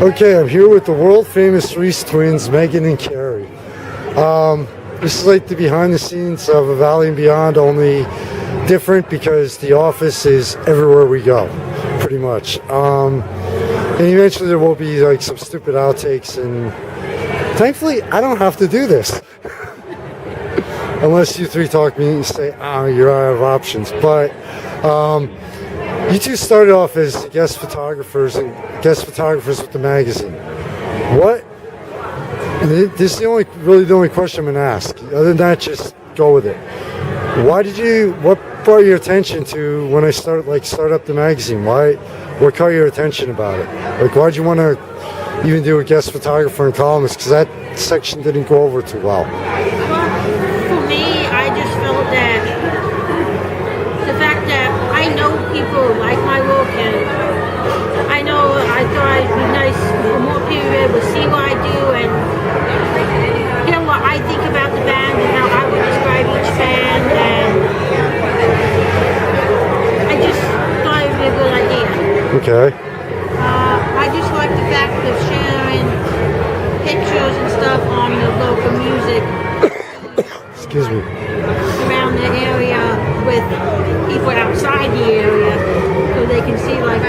Okay, I'm here with the world famous Resse twins, Megan and Keri. This is like the behind the scenes of A Valley and Beyond, only different because the office is everywhere we go, pretty much. And eventually there will be like some stupid outtakes, and thankfully I don't have to do this. Unless you three talk me and say, oh, you're out of options. But you two started off as guest photographers with the magazine. What? This is the only question I'm gonna ask. Other than that, just go with it. What brought your attention to when I start up the magazine? What caught your attention about it? Like, why'd you want to even do a guest photographer and columnist? Because that section didn't go over too well. For me, I just felt that the fact that I know people like my work, and I thought it'd be nice for more people to see what I do and hear what I think about the band and how I would describe each band, and I just thought it would be a good idea. Okay. I just like the fact of sharing pictures and stuff on the local music. Excuse me. Around the area with people outside the area, so they can see like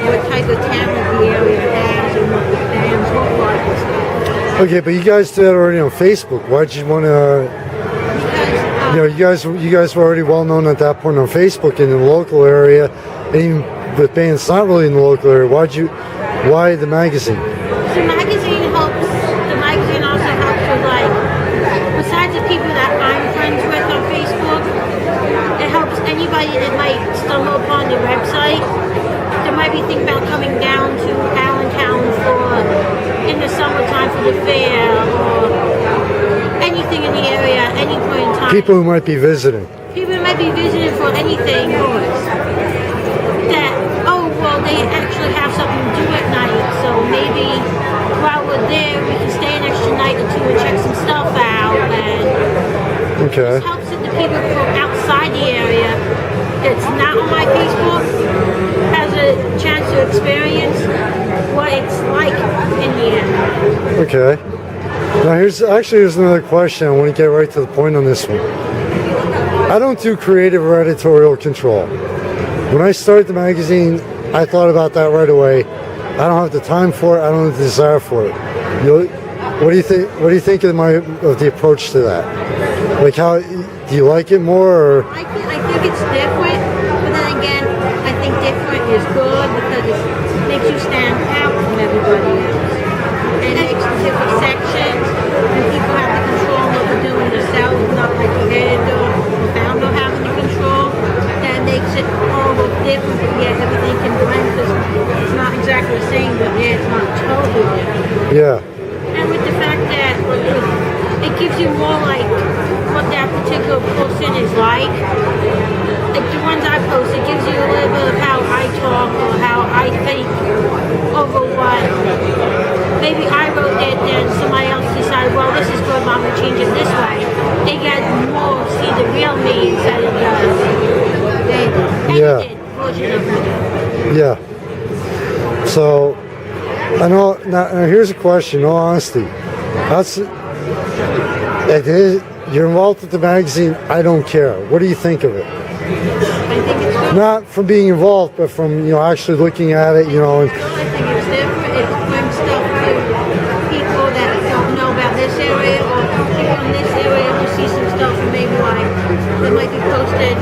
what type of talent the area has and what the bands look like and stuff. Okay, but you guys did that already on Facebook. Why'd you want to? Because you guys were already well known at that point on Facebook in the local area, and even with bands not really in the local area. Why the magazine? the magazine helps. The magazine also helps with besides the people that I'm friends with on Facebook, it helps anybody that might stumble upon the website. There might be thinking about coming down to Allentown in the summertime for the fair or anything in the area at any point in time. People who might be visiting. People who might be visiting for anything that, they actually have something to do at night, so maybe while we're there we can stay an extra night or two and check some stuff out, and Okay. it helps that the people from outside the area that's not on my Facebook has a chance to experience what it's like in the area. Okay. Now here's another question. I want to get right to the point on this one. I don't do creative or editorial control. When I started the magazine, I thought about that right away. I don't have the time for it. I don't have the desire for it. What do you think? What do you think of the approach to that? Like, how do you like it more? Or? I think it's different, but then again, I think different is good because it makes you stand out from everybody else. And it makes different sections, and people have the control of what they're doing themselves, not like the editor or founder having the control. That makes it all look different, but yet everything can blend because it's not exactly the same, but yet it's not totally different. Yeah. And with the fact that it gives you more like what that particular person is like the ones I post, it gives you a little bit of how I talk or how I think over what maybe I wrote it, then somebody else decided, well, this is good, but I'm going to change it this way. They get more see the real me instead of the edited version of me. Yeah. So, I know. Now here's a question. In all honesty, you're involved with the magazine. I don't care. What do you think of it? I think it's good. Not from being involved, but from actually looking at it. And, I think it's different. It brings stuff to people that don't know about this area, or people in this area who see some stuff and maybe that might be posted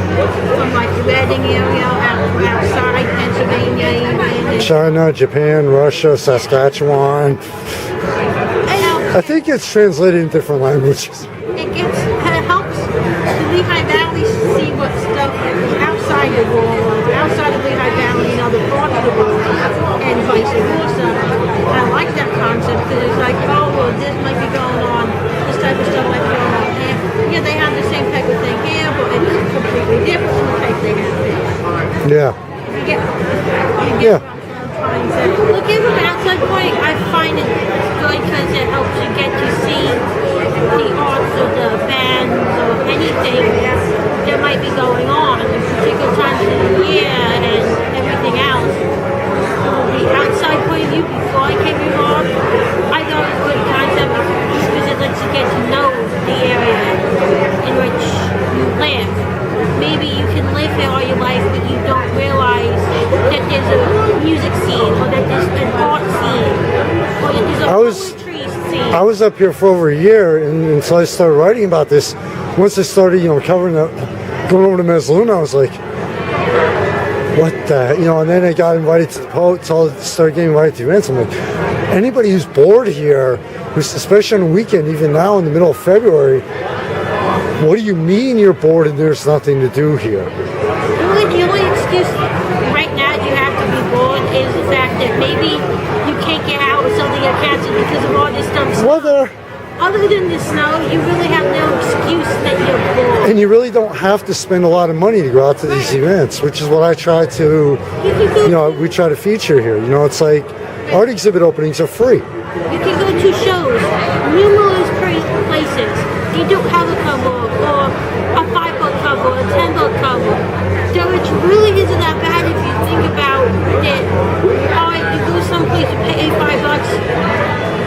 from the Reading area outside Pennsylvania, even China, Japan, Russia, Saskatchewan. I think it's translated in different languages. It helps the Lehigh Valley see what stuff is outside the world, outside of Lehigh Valley and other parts of the world, and vice versa. I like that concept because it's like, this might be going on, this type of stuff might be going on here. Yeah, they have the same type of thing here, but it's completely different from the type they have there. Yeah. You get what I'm trying to say. Looking from an outside point, I find it good because it helps you get to see the arts of the bands or anything that might be going on at particular times of the year and everything else. From the outside point of view, before I came in scene, or that there's an art scene, or that there's a poetry scene. I was up here for over a year, and until I started writing about this. Once I started, covering going over to Mezzaluna, I was like, what the, and then I got invited to the Poets, started getting invited to events. I'm like, anybody who's bored here, who's especially on the weekend, even now in the middle of February, what do you mean you're bored and there's nothing to do here? The only excuse right now you have to be bored is the fact that maybe you can't get out or something got canceled because of all this stuff. Weather. Other than the snow, you really have no excuse that you're bored. And you really don't have to spend a lot of money to go out to these events, which is what I try to, we try to feature here. It's like art exhibit openings are free. You can go to shows, numerous places. You don't have a cover or a 5-book cover, a 10-book cover. So it really isn't that bad if you think about it. Alright, you go someplace to pay $5.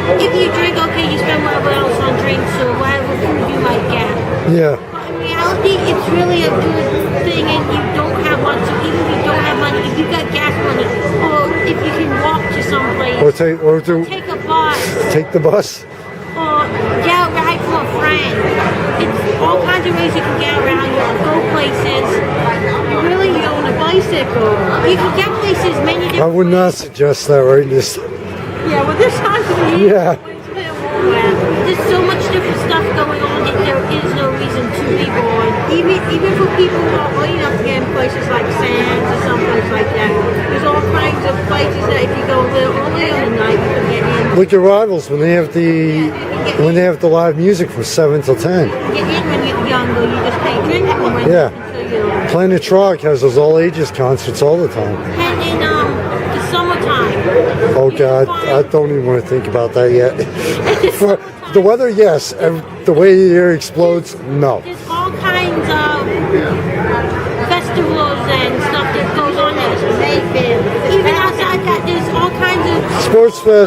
If you drink, okay, you spend whatever else on drinks or whatever food you might get. Yeah. But in reality, it's really a good thing, and you don't have much. So even if you don't have money, if you got gas money, or if you can walk to someplace, or take a bus, take the bus, or get a ride from a friend. It's all kinds of ways you can get around. You can go places. Really, you own a bicycle. You can get places many different. I would not suggest that right this. Yeah, well, this time of the year, Yeah. there's so much different stuff going on that there is no reason to be bored. Even for people who are old enough to get in places like Sands or someplace like that, there's all kinds of places that if you go a little early on the night, you can get in. Look at Rivals when they have the live music from 7 till 10. Get in when you're younger, you just pay drink for it. Yeah. Planet Trog has those all ages concerts all the time. And in the summertime. Oh God, I don't even want to think about that yet. For the weather, yes. The way the air explodes, no. There's all kinds of festivals and stuff that goes on there. Even outside that, there's all kinds of Sports fest.